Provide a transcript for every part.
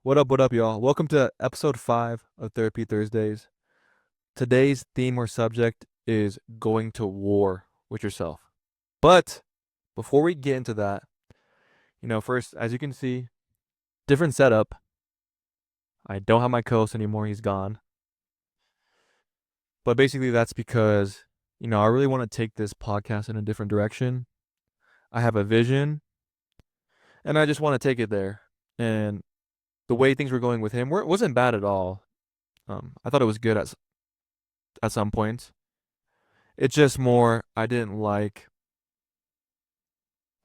What up, y'all? Welcome to episode 5 of Therapy Thursdays. Today's theme or subject is going to war with yourself. But before we get into that, first, as you can see, different setup. I don't have my co host anymore, he's gone. But basically, that's because, I really want to take this podcast in a different direction. I have a vision, and I just want to take it there. And the way things were going with him wasn't bad at all. I thought it was good at some points. It's just more I didn't like.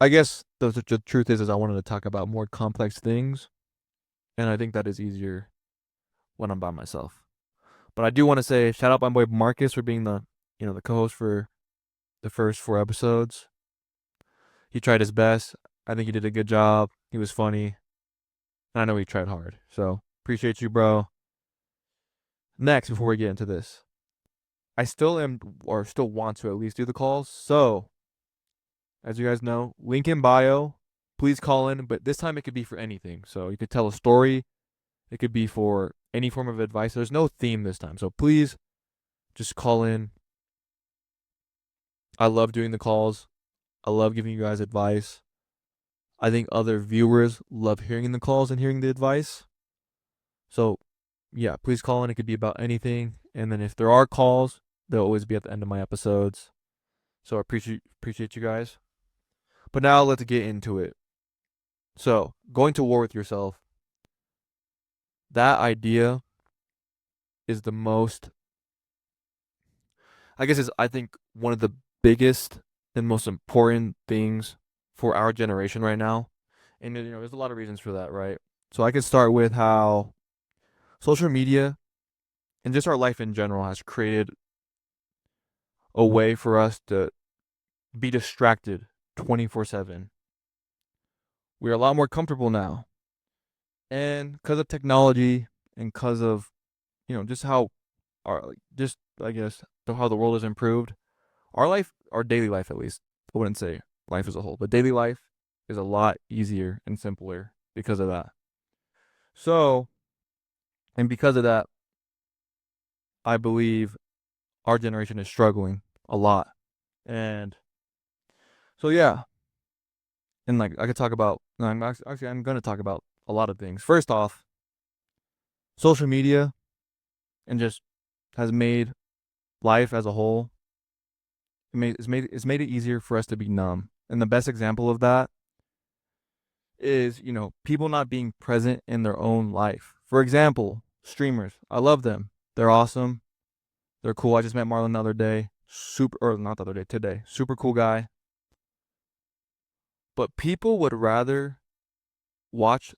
I guess the truth is I wanted to talk about more complex things, and I think that is easier when I'm by myself. But I do want to say shout out my boy Marcus for being the co-host for the first 4 episodes. He tried his best. I think he did a good job. He was funny, and I know he tried hard. So appreciate you, bro. Next, before we get into this, I still am or still want to at least do the calls. So as you guys know, link in bio. Please call in, but this time it could be for anything. So you could tell a story. It could be for any form of advice. There's no theme this time. So please just call in. I love doing the calls. I love giving you guys advice. I think other viewers love hearing the calls and hearing the advice. So yeah, please call in. It could be about anything. And then if there are calls, they'll always be at the end of my episodes. So I appreciate you guys. But now let's get into it. So, going to war with yourself. That idea is the most, I guess, is I think one of the biggest and most important things for our generation right now. And there's a lot of reasons for that, right? So I could start with how social media and just our life in general has created a way for us to be distracted 24/7. We're a lot more comfortable now. And because of technology and because of, just how just I guess how the world has improved, our daily life at least, I wouldn't say life as a whole, but daily life is a lot easier and simpler because of that. So, and because of that, I believe our generation is struggling a lot. And so, yeah, and like I could talk about, no, I'm going to talk about a lot of things. First off, social media and just has made life as a whole, it's made it easier for us to be numb. And the best example of that is, people not being present in their own life. For example, streamers. I love them. They're awesome. They're cool. I just met Marlon the other day. Or not the other day, today. Super cool guy. But people would rather watch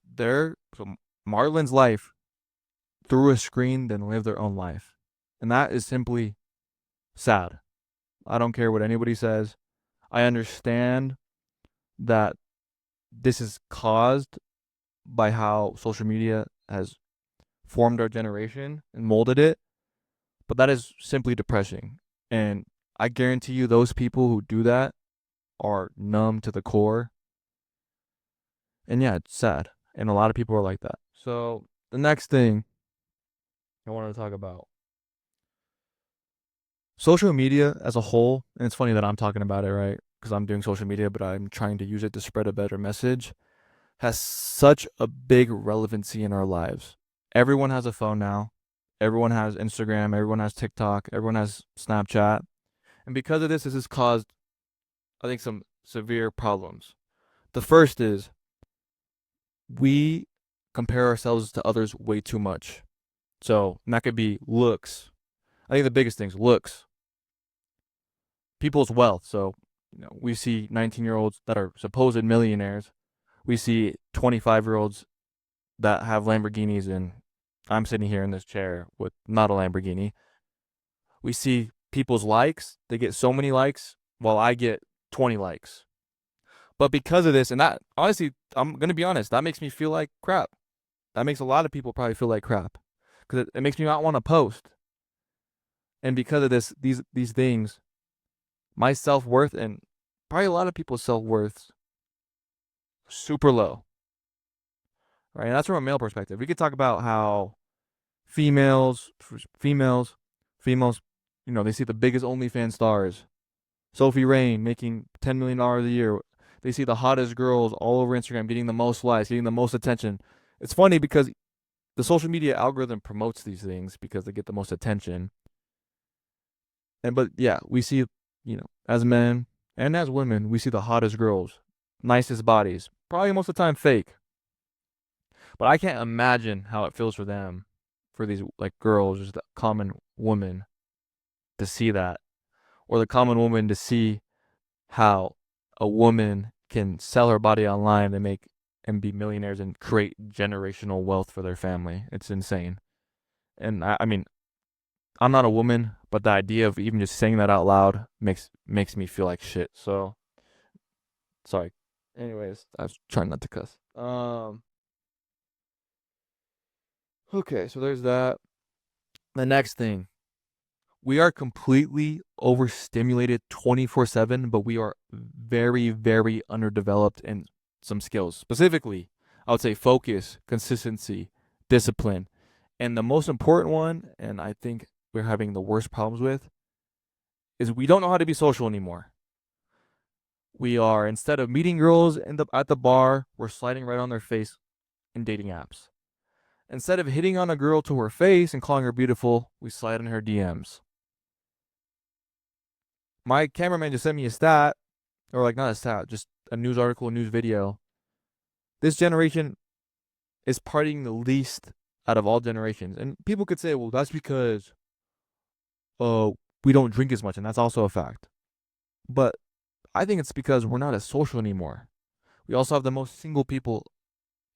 Marlon's life through a screen than live their own life. And that is simply sad. I don't care what anybody says. I understand that this is caused by how social media has formed our generation and molded it, but that is simply depressing. And I guarantee you, those people who do that are numb to the core. And yeah, it's sad. And a lot of people are like that. So the next thing I wanted to talk about, social media as a whole, and it's funny that I'm talking about it, right? Because I'm doing social media, but I'm trying to use it to spread a better message, has such a big relevancy in our lives. Everyone has a phone now. Everyone has Instagram. Everyone has TikTok. Everyone has Snapchat. And because of this has caused, I think, some severe problems. The first is we compare ourselves to others way too much. So, and that could be looks. I think the biggest thing is looks, people's wealth. So, we see 19-year-olds that are supposed millionaires. We see 25-year-olds that have Lamborghinis, and I'm sitting here in this chair with not a Lamborghini. We see people's likes. They get so many likes while I get 20 likes. But because of this, and that, honestly, I'm going to be honest, that makes me feel like crap. That makes a lot of people probably feel like crap because it makes me not want to post. And because of this, these things, my self worth and probably a lot of people's self worth super low. right? And that's from a male perspective. We could talk about how females, females, females, they see the biggest OnlyFans stars, Sophie Rain making $10 million a year. They see the hottest girls all over Instagram getting the most likes, getting the most attention. It's funny because the social media algorithm promotes these things because they get the most attention. But yeah, we see, as men and as women, we see the hottest girls, nicest bodies, probably most of the time fake. But I can't imagine how it feels for them, for these like girls, just the common woman, to see that, or the common woman to see how a woman can sell her body online and make and be millionaires and create generational wealth for their family. It's insane. And I mean, I'm not a woman, but the idea of even just saying that out loud makes me feel like shit. So sorry. Anyways, I was trying not to cuss. Okay, so there's that. The next thing, we are completely overstimulated 24/7, but we are very, very underdeveloped in some skills. Specifically, I would say focus, consistency, discipline. And the most important one, and I think we're having the worst problems with, is we don't know how to be social anymore. We are, instead of meeting girls at the bar, we're sliding right on their face in dating apps. Instead of hitting on a girl to her face and calling her beautiful, we slide in her DMs. My cameraman just sent me a stat, or like not a stat, just a news article, a news video. This generation is partying the least out of all generations. And people could say, well, that's because we don't drink as much, and that's also a fact. But I think it's because we're not as social anymore. We also have the most single people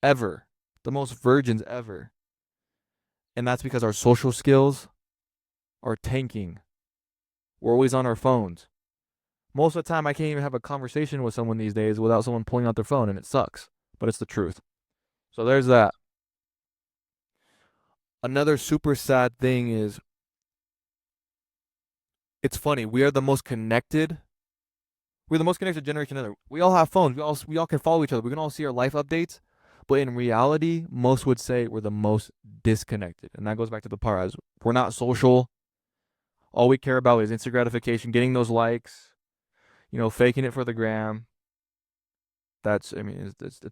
ever, the most virgins ever. And that's because our social skills are tanking. We're always on our phones. Most of the time, I can't even have a conversation with someone these days without someone pulling out their phone, and it sucks. But it's the truth. So there's that. Another super sad thing is, it's funny. We are the most connected. We're the most connected generation ever. We all have phones. We all can follow each other. We can all see our life updates. But in reality, most would say we're the most disconnected. And that goes back to the part as we're not social. All we care about is instant gratification, getting those likes, faking it for the gram. It's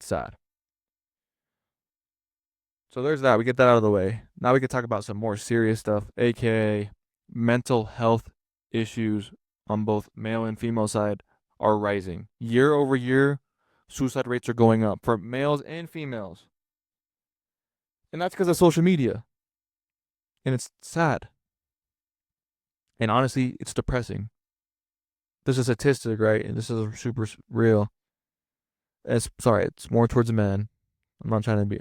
sad. So there's that. We get that out of the way. Now we can talk about some more serious stuff, aka mental health issues on both male and female side are rising. Year over year, suicide rates are going up for males and females. And that's because of social media. And it's sad. And honestly, it's depressing. This is a statistic, right? And this is super real. It's more towards men. I'm not trying to be,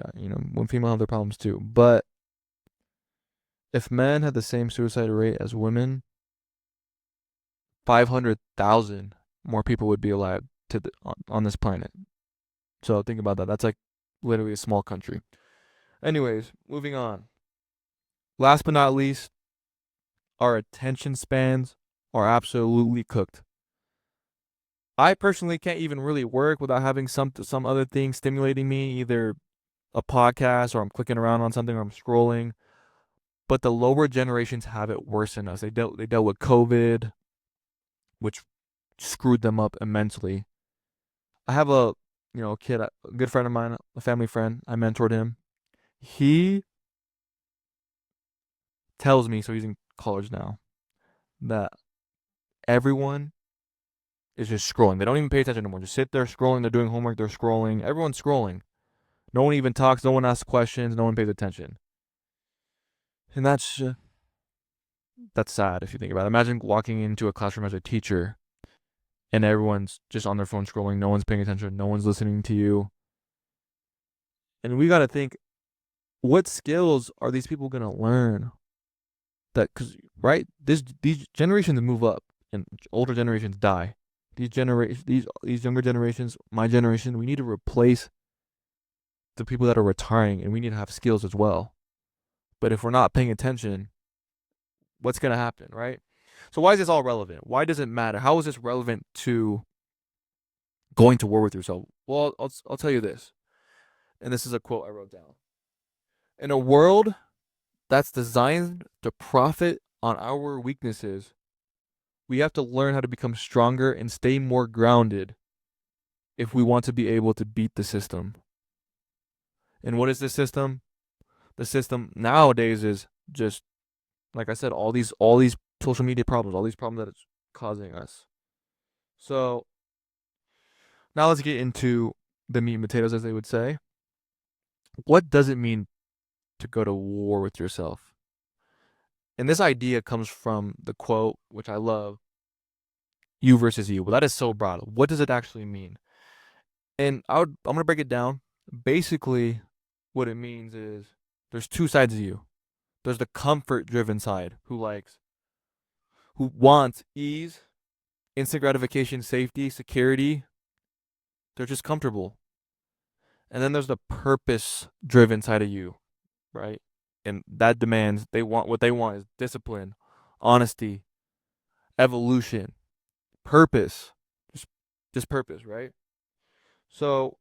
when female have their problems too. But if men had the same suicide rate as women, 500,000 more people would be alive on this planet. So think about that. That's like literally a small country. Anyways, moving on. Last but not least, our attention spans are absolutely cooked. I personally can't even really work without having some other thing stimulating me, either a podcast or I'm clicking around on something or I'm scrolling. But the lower generations have it worse than us. They dealt with COVID, which screwed them up immensely. I have a kid, a good friend of mine, a family friend. I mentored him. He tells me, so he's in college now, that everyone is just scrolling. They don't even pay attention anymore. Just sit there scrolling. They're doing homework. They're scrolling. Everyone's scrolling. No one even talks. No one asks questions. No one pays attention. And that's sad if you think about it. Imagine walking into a classroom as a teacher and everyone's just on their phone scrolling. No one's paying attention. No one's listening to you. And we got to think, what skills are these people going to learn? Because right, these generations move up and older generations die. These younger generations, my generation, we need to replace the people that are retiring, and we need to have skills as well. But if we're not paying attention, what's going to happen, right? So why is this all relevant? Why does it matter? How is this relevant to going to war with yourself? Well, I'll tell you this. And this is a quote I wrote down. In a world that's designed to profit on our weaknesses, we have to learn how to become stronger and stay more grounded if we want to be able to beat the system. And what is the system? The system nowadays is just, like I said, all these social media problems, all these problems that it's causing us. So now let's get into the meat and potatoes, as they would say. What does it mean to go to war with yourself? And this idea comes from the quote, which I love, you versus you. Well, that is so broad. What does it actually mean? And I'm gonna break it down. Basically, what it means is there's two sides of you. There's the comfort driven side who wants ease, instant gratification, safety, security. They're just comfortable. And then there's the purpose driven side of you, right? And that demands what they want is discipline, honesty, evolution, purpose. Just just purpose, right? So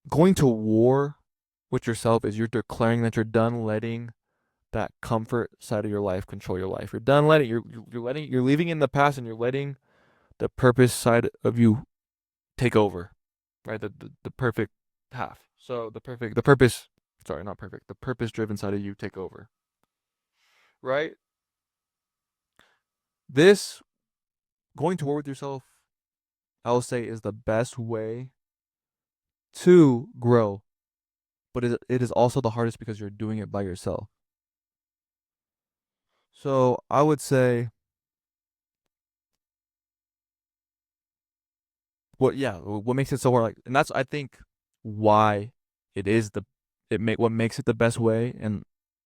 going to war with yourself is you're declaring that you're done letting that comfort side of your life control your life. You're done letting you're leaving in the past and you're letting the purpose side of you take over, right? The perfect half. So the purpose, sorry, not perfect. The purpose driven side of you take over, right? This going to war with yourself, I will say, is the best way to grow, but it is also the hardest because you're doing it by yourself. So I would say, what makes it so hard, like, and that's I think why it is the it make what makes it the best way and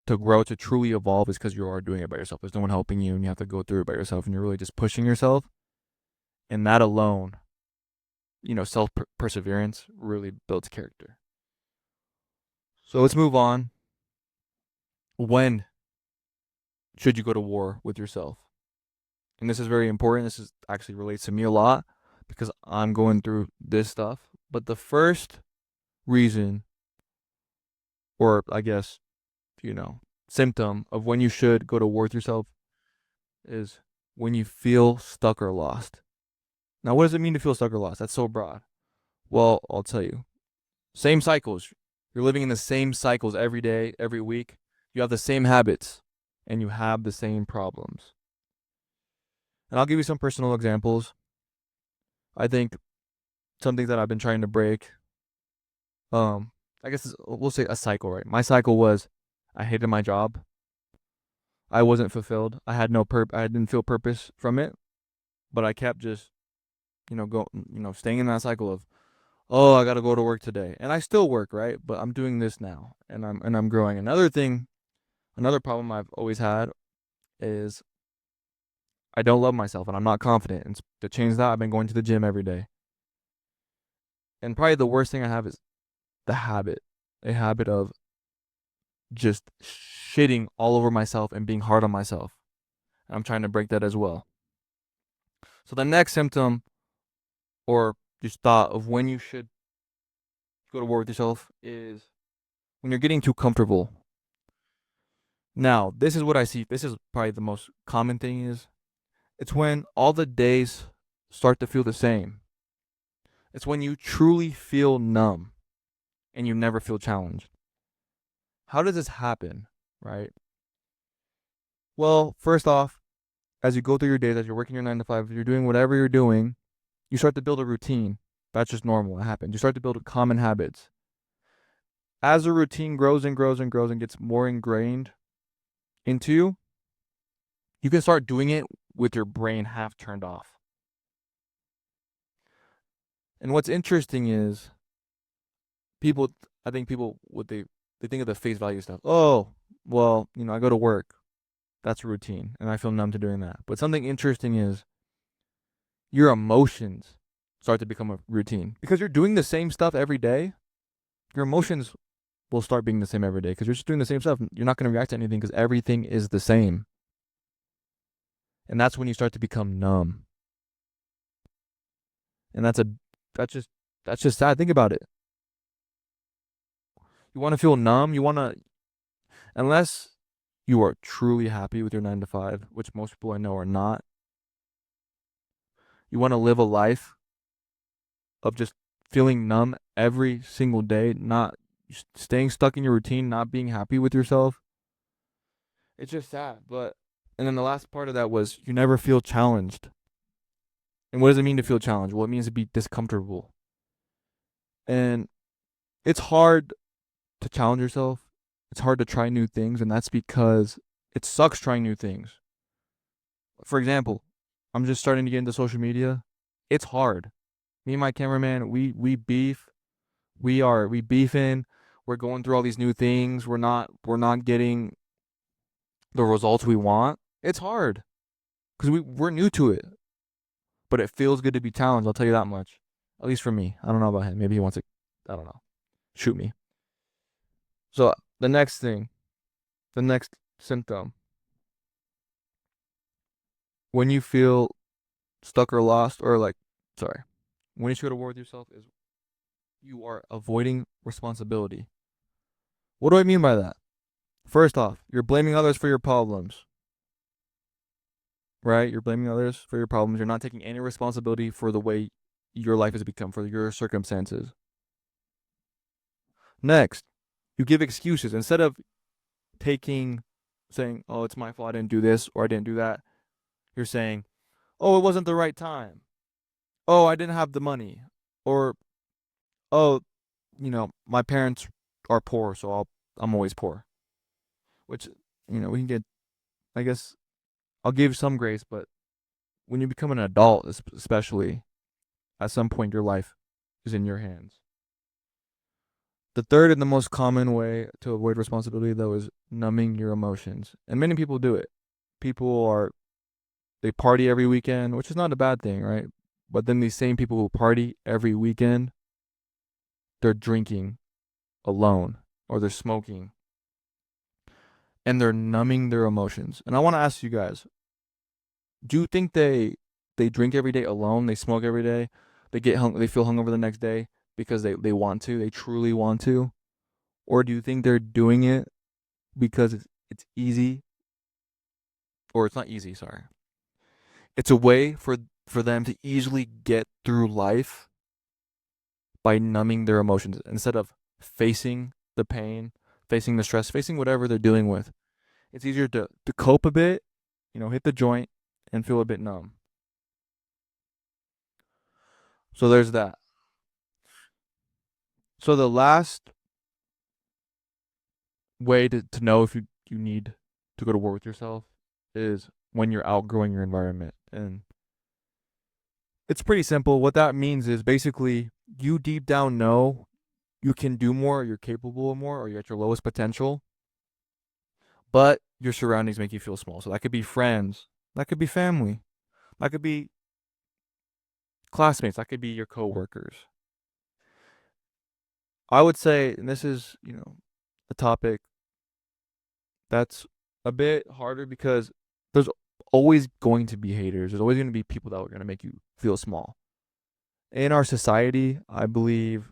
to grow to truly evolve is because you are doing it by yourself. There's no one helping you, and you have to go through it by yourself, and you're really just pushing yourself, and that alone, self perseverance really builds character. So let's move on. When should you go to war with yourself? And this is very important. This is actually relates to me a lot because I'm going through this stuff. But the first reason, or I guess, you know, symptom of when you should go to war with yourself is when you feel stuck or lost. Now, what does it mean to feel stuck or lost? That's so broad. Well, I'll tell you. Same cycles. You're living in the same cycles every day, every week. You have the same habits and you have the same problems. And I'll give you some personal examples. I think something that I've been trying to break, um, I guess we'll say a cycle, right? My cycle was I hated my job. I wasn't fulfilled. I had no I didn't feel purpose from it, but I kept just, staying in that cycle of, oh, I got to go to work today. And I still work, right? But I'm doing this now and I'm growing. Another problem I've always had is I don't love myself and I'm not confident. And to change that, I've been going to the gym every day. And probably the worst thing I have is the a habit of just shitting all over myself and being hard on myself. And I'm trying to break that as well. So the next symptom or just thought of when you should go to war with yourself is when you're getting too comfortable. Now, this is what I see. This is probably the most common thing is it's when all the days start to feel the same. It's when you truly feel numb and you never feel challenged. How does this happen, right? Well, first off, as you go through your days, as you're working your 9 to 5, you're doing whatever you're doing, you start to build a routine. That's just normal. It happens. You start to build common habits. As the routine grows and grows and grows and gets more ingrained into you, you can start doing it with your brain half turned off. And what's interesting is people, I think people, they think of the face value stuff. Oh, well, I go to work. That's a routine. And I feel numb to doing that. But something interesting is your emotions start to become a routine because you're doing the same stuff every day. Your emotions will start being the same every day because you're just doing the same stuff. You're not going to react to anything because everything is the same. And that's when you start to become numb. And that's just sad. Think about it. You want to feel numb. You want to, unless you are truly happy with your 9 to 5, which most people I know are not. You want to live a life of just feeling numb every single day, not staying stuck in your routine, not being happy with yourself. It's just sad. But, and then the last part of that was you never feel challenged. And what does it mean to feel challenged? Well, it means to be discomfortable. And it's hard to challenge yourself. It's hard to try new things. And that's because it sucks trying new things. For example, I'm just starting to get into social media. It's hard. Me and my cameraman, we beef. We beefing. We're going through all these new things. We're not getting the results we want. It's hard because we're new to it, but it feels good to be challenged. I'll tell you that much. At least for me. I don't know about him. Maybe he wants to. I don't know. Shoot me. So the next thing, the next symptom, when you feel stuck or lost, or like, sorry, when you should go to war with yourself, is you are avoiding responsibility. What do I mean by that? First off, you're blaming others for your problems, right? You're blaming others for your problems. You're not taking any responsibility for the way your life has become, for your circumstances. Next, you give excuses instead of saying, "Oh, it's my fault. I didn't do this or I didn't do that." You're saying, "Oh, it wasn't the right time. Oh, I didn't have the money." Or, "Oh, my parents are poor, so I'm always poor." Which, we can get, I guess I'll give some grace, but when you become an adult, especially, at some point your life is in your hands. The third and the most common way to avoid responsibility, though, is numbing your emotions. And many people do it. They party every weekend, which is not a bad thing, right? But then these same people who party every weekend, they're drinking alone or they're smoking and they're numbing their emotions. And I want to ask you guys, do you think they drink every day alone, they smoke every day, they feel hungover the next day because they want to, they truly want to? Or do you think they're doing it because it's easy, or it's not easy, sorry. It's a way for them to easily get through life by numbing their emotions instead of facing the pain, facing the stress, facing whatever they're dealing with. It's easier to cope a bit, hit the joint and feel a bit numb. So there's that. So the last way to know if you need to go to war with yourself is when you're outgrowing your environment. And it's pretty simple. What that means is basically you deep down know you can do more, you're capable of more, or you're at your lowest potential, but your surroundings make you feel small. So that could be friends, that could be family, that could be classmates, that could be your coworkers. I would say, and this is, a topic that's a bit harder because there's always going to be haters. There's always going to be people that are going to make you feel small. In our society, I believe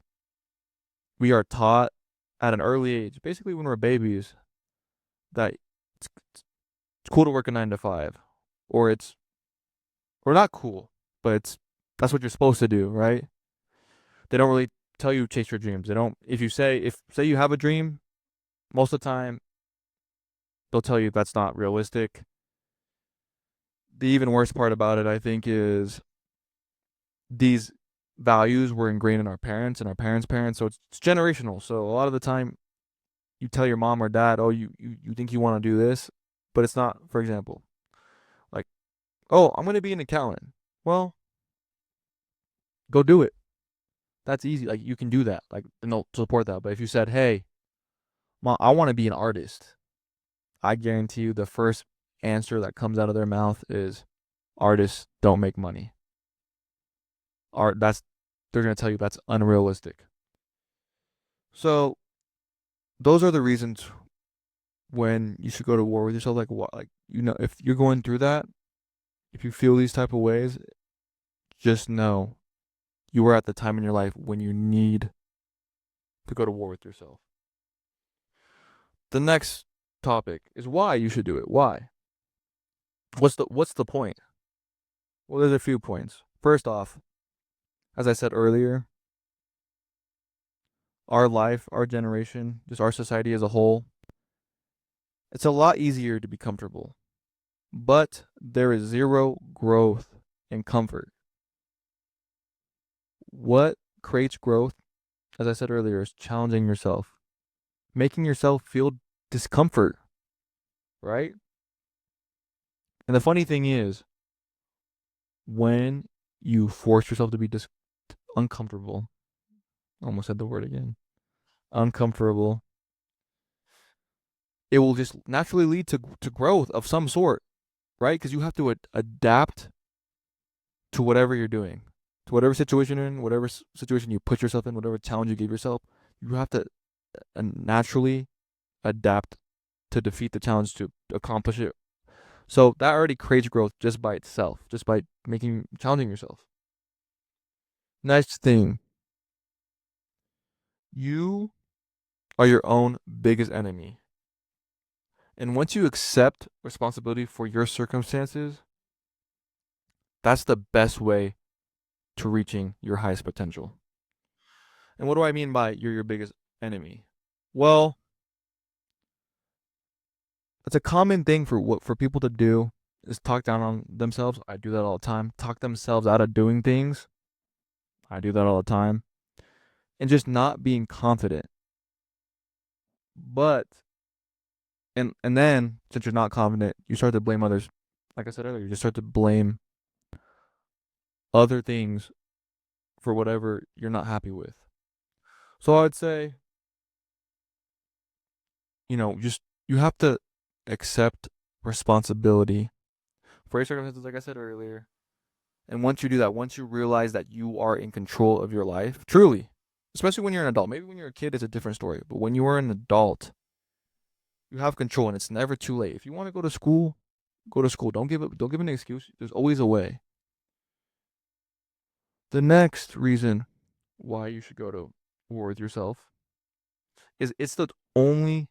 we are taught at an early age, basically when we're babies, that it's cool to work a 9 to 5, or or not cool, but that's what you're supposed to do, right? They don't really tell you chase your dreams. They don't. If you have a dream, most of the time they'll tell you that's not realistic. The even worst part about it, I think, is these values were ingrained in our parents and our parents' parents, so it's generational. So a lot of the time, you tell your mom or dad, "Oh, you think you want to do this," but it's not. For example, like, "Oh, I'm gonna be an accountant." Well, go do it. That's easy. Like, you can do that. Like, and they'll support that. But if you said, "Hey, mom, I want to be an artist," I guarantee you the first answer that comes out of their mouth is, "Artists don't make money." Art that's They're gonna tell you that's unrealistic. So those are the reasons when you should go to war with yourself. Like, what? Like, if you're going through that, if you feel these type of ways, just know you are at the time in your life when you need to go to war with yourself. The next topic is why you should do it. Why? What's the point? Well, there's a few points. First off, as I said earlier, our life, our generation, just our society as a whole, it's a lot easier to be comfortable. But there is zero growth in comfort. What creates growth, as I said earlier, is challenging yourself, making yourself feel discomfort, right? And the funny thing is, when you force yourself to be uncomfortable, almost said the word again, uncomfortable, it will just naturally lead to growth of some sort, right? Because you have to adapt to whatever you're doing, to whatever situation you're in, whatever situation you put yourself in, whatever challenge you give yourself. You have to naturally adapt to defeat the challenge to accomplish it. So that already creates growth just by itself, just by challenging yourself. Next thing, you are your own biggest enemy. And once you accept responsibility for your circumstances, that's the best way to reaching your highest potential. And what do I mean by you're your biggest enemy? Well, it's a common thing for people to do is talk down on themselves. I do that all the time. Talk themselves out of doing things. I do that all the time. And just not being confident. But and then since you're not confident, you start to blame others. Like I said earlier, you just start to blame other things for whatever you're not happy with. So I would say, just you have to accept responsibility for your circumstances, like I said earlier. And once you do that, once you realize that you are in control of your life, truly, especially when you're an adult, maybe when you're a kid, it's a different story. But when you are an adult, you have control, and it's never too late. If you want to go to school, go to school. Don't give it. Don't give an excuse. There's always a way. The next reason why you should go to war with yourself is it's the only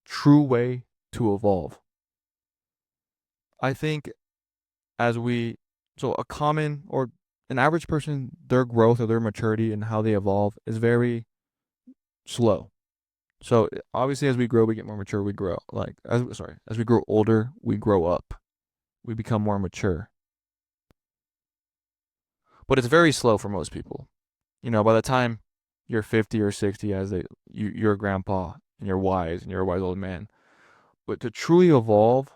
true way to evolve. I think as we so a common or an average person, their growth or their maturity and how they evolve is very slow. So obviously as we grow, we get more mature, we grow as we grow older, we grow up. We become more mature. But it's very slow for most people. By the time you're 50 or 60 you're a grandpa and you're wise and you're a wise old man. But to truly evolve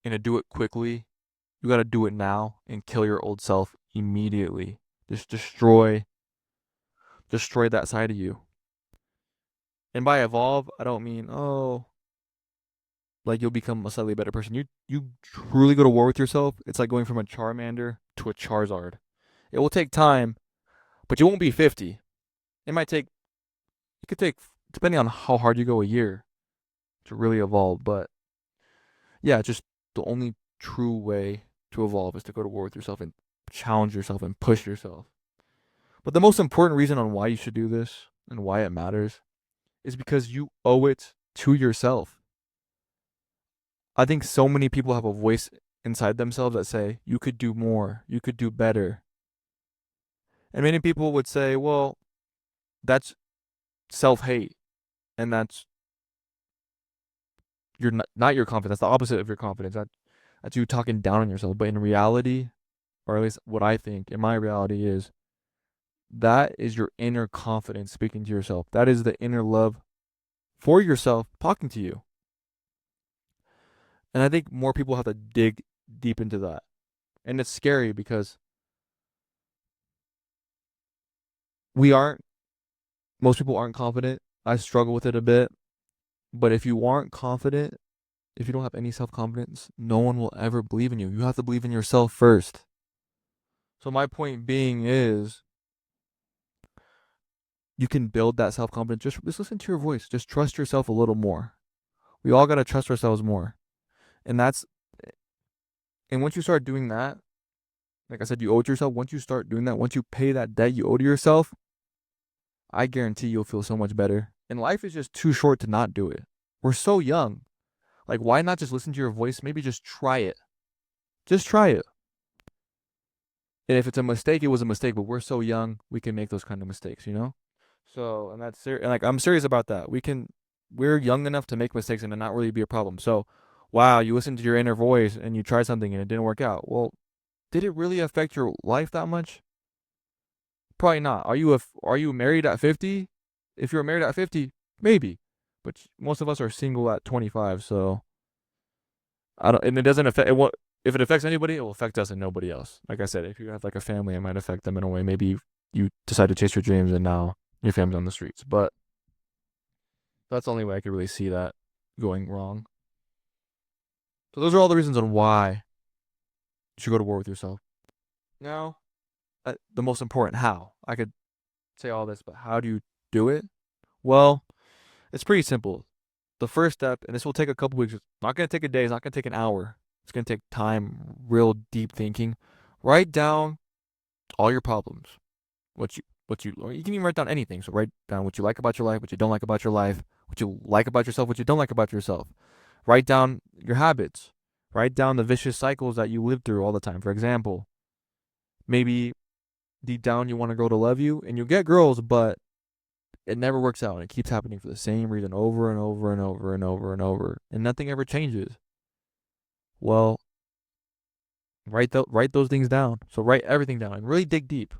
and to do it quickly, you got to do it now and kill your old self immediately. Just destroy that side of you. And by evolve, I don't mean like you'll become a slightly better person. You truly go to war with yourself. It's like going from a Charmander to a Charizard. It will take time, but you won't be 50. It could take depending on how hard you go a year to really evolve, but yeah, just the only true way to evolve is to go to war with yourself and challenge yourself and push yourself. But the most important reason on why you should do this and why it matters is because you owe it to yourself. I think so many people have a voice inside themselves that say, you could do more, you could do better. And many people would say, well, that's self hate. And that's you're not your confidence. That's the opposite of your confidence. That's you talking down on yourself. But in reality, or at least what I think in my reality is, that is your inner confidence speaking to yourself. That is the inner love for yourself talking to you. And I think more people have to dig deep into that. And it's scary because we aren't, most people aren't confident. I struggle with it a bit. But if you aren't confident, if you don't have any self confidence, no one will ever believe in you. You have to believe in yourself first. So, my point being is, you can build that self confidence. Just listen to your voice. Just trust yourself a little more. We all got to trust ourselves more. And and once you start doing that, like I said, you owe it to yourself. Once you start doing that, once you pay that debt you owe to yourself, I guarantee you'll feel so much better And life is just too short to not do it. We're so young. Like, why not just listen to your voice? Maybe just try it. Just try it. And if it's a mistake, it was a mistake. But we're so young, we can make those kind of mistakes, you know. So, and that's and like I'm serious about that. We're young enough to make mistakes and to not really be a problem. So, wow, you listened to your inner voice and you tried something and it didn't work out. Well, did it really affect your life that much? Probably not. Are you married at 50? If you're married at 50, maybe. But most of us are single at 25, so I don't and it doesn't affect it won't if it affects anybody, it will affect us and nobody else. Like I said, if you have like a family, it might affect them in a way. Maybe you decide to chase your dreams and now your family's on the streets. But that's the only way I could really see that going wrong. So those are all the reasons on why you should go to war with yourself. Now, the most important how. I could say all this, but how do you do it? Well, it's pretty simple. The first step, and this will take a couple weeks, it's not going to take a day, it's not going to take an hour. It's going to take time, real deep thinking. Write down all your problems. Or you can even write down anything. So write down what you like about your life, what you don't like about your life, what you like about yourself, what you don't like about yourself. Write down your habits. Write down the vicious cycles that you live through all the time. For example, maybe deep down you want a girl to love you and you get girls, but it never works out and it keeps happening for the same reason over and over and over and over and over and nothing ever changes. Well, write those things down. So write everything down and really dig deep.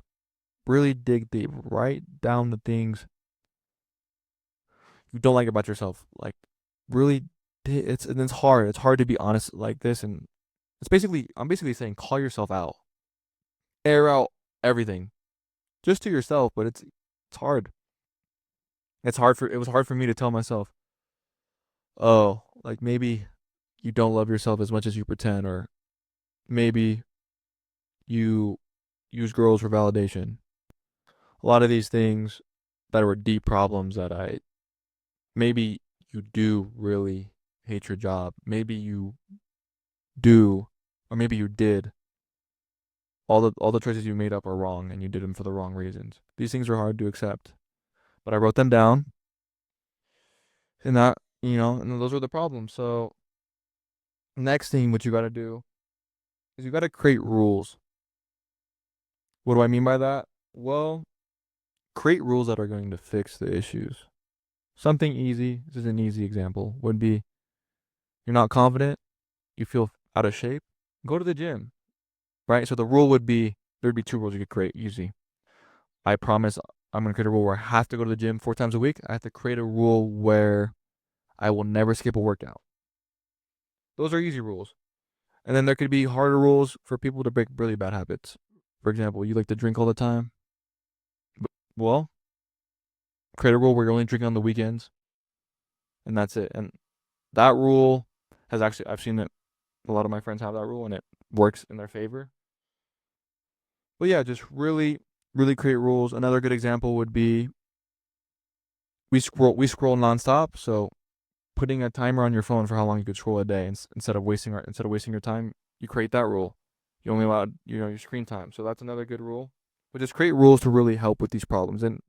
Really dig deep. Write down the things you don't like about yourself. Like really it's hard. It's hard to be honest like this and I'm basically saying call yourself out. Air out everything. Just to yourself, but it's hard. It was hard for me to tell myself, "Oh, like maybe you don't love yourself as much as you pretend or maybe you use girls for validation." A lot of these things that were deep problems that I maybe you do really hate your job. Maybe you do or maybe you did. All the choices you made up are wrong and you did them for the wrong reasons. These things are hard to accept. But I wrote them down and that, and those were the problems. So, next thing what you got to do is you got to create rules. What do I mean by that? Well, create rules that are going to fix the issues. Something easy, this is an easy example, would be you're not confident, you feel out of shape, go to the gym, right? So the rule would be there'd be two rules you could create easy. I promise I'm going to create a rule where I have to go to the gym 4 times a week. I have to create a rule where I will never skip a workout. Those are easy rules. And then there could be harder rules for people to break really bad habits. For example, you like to drink all the time. Well, create a rule where you're only drinking on the weekends, and that's it. And that rule has actually I've seen it. A lot of my friends have that rule, and it works in their favor. But yeah, just really, really create rules. Another good example would be we scroll nonstop. So putting a timer on your phone for how long you could scroll a day instead of wasting your time, you create that rule. You only allow your screen time. So that's another good rule. But just create rules to really help with these problems. And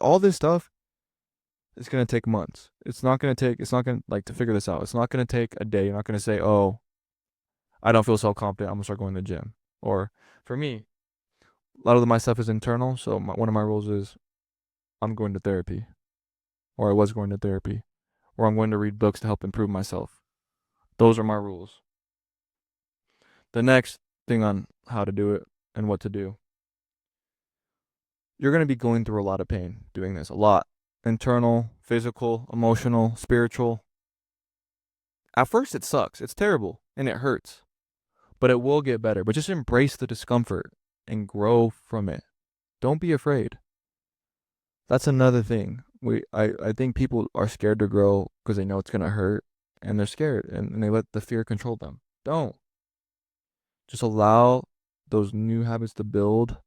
all this stuff is gonna take months. It's not gonna like to figure this out. It's not gonna take a day. You're not gonna say, oh, I don't feel self confident. I'm gonna start going to the gym. Or for me, a lot of my stuff is internal. So one of my rules is I'm going to therapy, or I was going to therapy, or I'm going to read books to help improve myself. Those are my rules. The next thing on how to do it and what to do. You're going to be going through a lot of pain doing this, a lot. Internal, physical, emotional, spiritual. At first, it sucks. It's terrible and it hurts, but it will get better. But just embrace the discomfort and grow from it. Don't be afraid. That's another thing. I think people are scared to grow because they know it's going to hurt and they're scared and they let the fear control them. Don't. Just allow those new habits to build.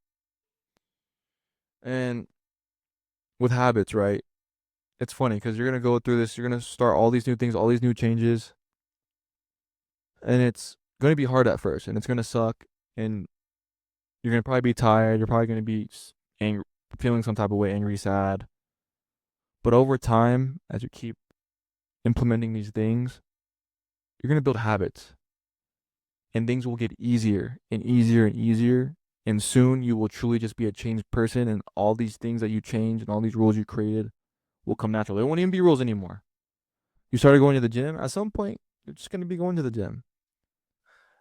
And with habits, right? It's funny because you're gonna go through this. You're gonna start all these new things, all these new changes, and it's gonna be hard at first, and it's gonna suck, and you're gonna probably be tired. You're probably gonna be angry, feeling some type of way, angry, sad. But over time, as you keep implementing these things, you're going to build habits, and things will get easier and easier and easier. And soon you will truly just be a changed person, and all these things that you changed and all these rules you created will come natural. There won't even be rules anymore. You started going to the gym, at some point, you're just going to be going to the gym.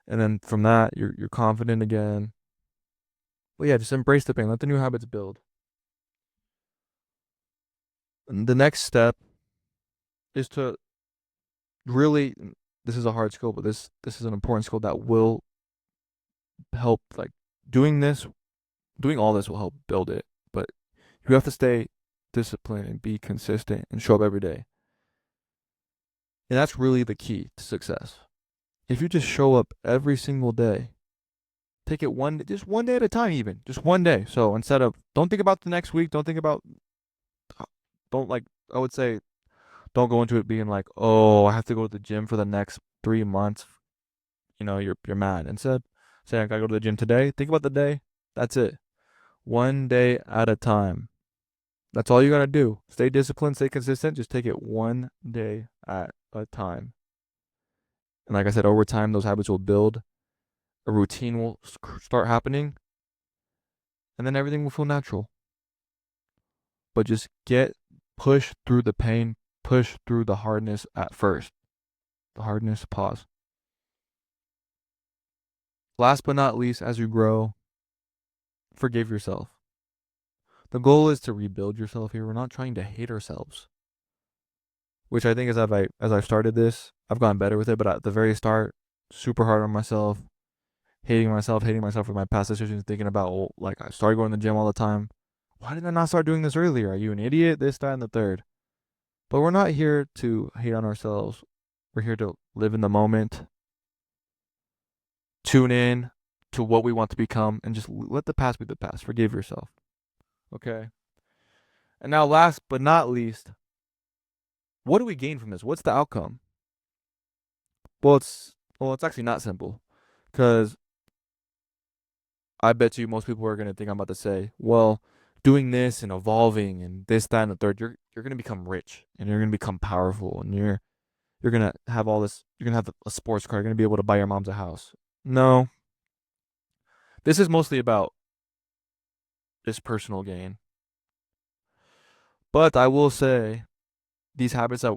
And then from that, you're confident again. But yeah, just embrace the pain. Let the new habits build. And the next step is to really, this is a hard skill, but this is an important skill that will help, like, doing this, doing all this will help build it. But you have to stay disciplined and be consistent and show up every day. And that's really the key to success. If you just show up every single day, take it just one day at a time, even just one day. So instead of, don't think about the next week, don't think about, don't like, I would say, don't go into it being like, oh, I have to go to the gym for the next 3 months. You're mad. Instead, say I gotta go to the gym today. Think about the day. That's it. One day at a time. That's all you gotta do. Stay disciplined, stay consistent. Just take it one day at a time. And like I said, over time, those habits will build. A routine will start happening, and then everything will feel natural. But just push through the pain, push through the hardness at first. The hardness, pause. Last but not least, as you grow, forgive yourself. The goal is to rebuild yourself here. We're not trying to hate ourselves, which I think as I've started this, I've gotten better with it. But at the very start, super hard on myself, hating myself for my past decisions, thinking about, well, like, I started going to the gym all the time. Why did I not start doing this earlier? Are you an idiot? This, that, and the third. But we're not here to hate on ourselves. We're here to live in the moment, tune in to what we want to become, and just let the past be the past. Forgive yourself. Okay. And now, last but not least, what do we gain from this? What's the outcome? Well, it's actually not simple, because I bet you most people are gonna think I'm about to say, well, doing this and evolving and this, that, and the third, you're gonna become rich and you're gonna become powerful and you're gonna have all this. You're gonna have a sports car. You're gonna be able to buy your mom's a house. No, this is mostly about this personal gain. But I will say, these habits that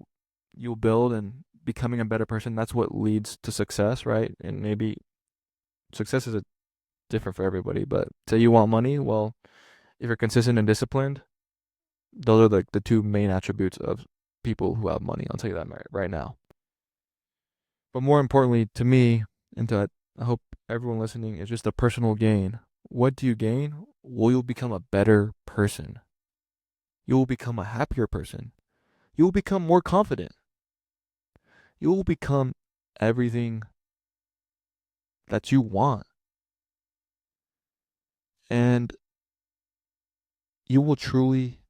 you'll build and becoming a better person, that's what leads to success, right? And maybe success is different for everybody. But say you want money, well, if you're consistent and disciplined, those are the two main attributes of people who have money. I'll tell you that right now. But more importantly to me, and to, I hope everyone listening, is just a personal gain. What do you gain? Well, you'll become a better person. You will become a happier person. You will become more confident. You will become everything that you want. And you will truly,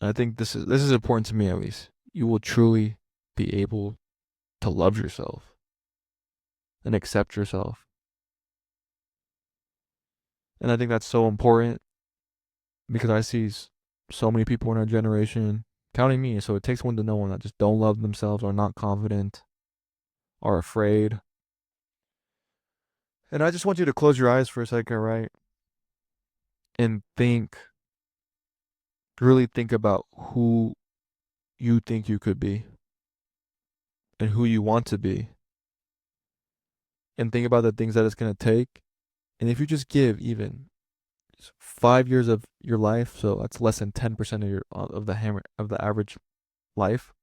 I think this is important to me at least. You will truly be able to love yourself and accept yourself. And I think that's so important, because I see so many people in our generation, counting me. So it takes one to know one, that just don't love themselves, are not confident, are afraid. And I just want you to close your eyes for a second, right? And really think about who you think you could be and who you want to be. And think about the things that it's going to take. And if you just give even 5 years of your life, so that's less than 10% of the average life,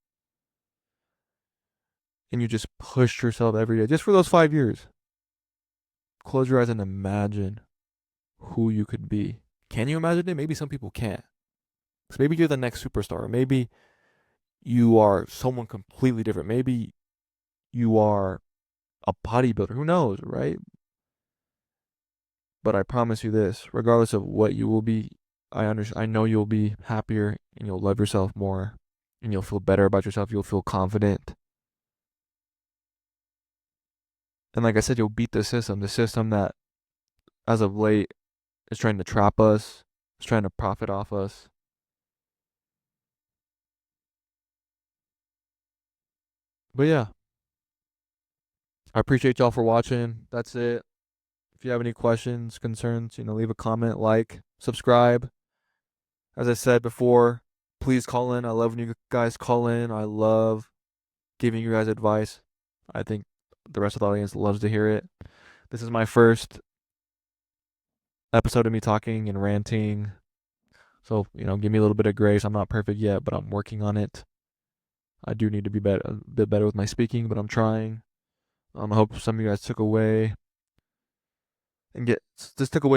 and you just push yourself every day just for those 5 years, close your eyes and imagine who you could be. Can you imagine it? Maybe some people can't. Because maybe you're the next superstar. Maybe you are someone completely different. Maybe you are a bodybuilder. Who knows, right? But I promise you this, regardless of what you will be, I know you'll be happier and you'll love yourself more and you'll feel better about yourself. You'll feel confident. And like I said, you'll beat the system that, as of late, is trying to trap us, is trying to profit off us. But yeah, I appreciate y'all for watching. That's it. If you have any questions, concerns, leave a comment, like, subscribe. As I said before, please call in. I love when you guys call in. I love giving you guys advice. I think the rest of the audience loves to hear it. This is my first episode of me talking and ranting. So, give me a little bit of grace. I'm not perfect yet, but I'm working on it. I do need to be a bit better with my speaking, but I'm trying. I hope some of you guys took away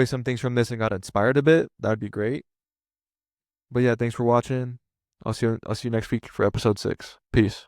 some things from this and got inspired a bit. That would be great. But yeah, thanks for watching. I'll see you next week for episode 6. Peace.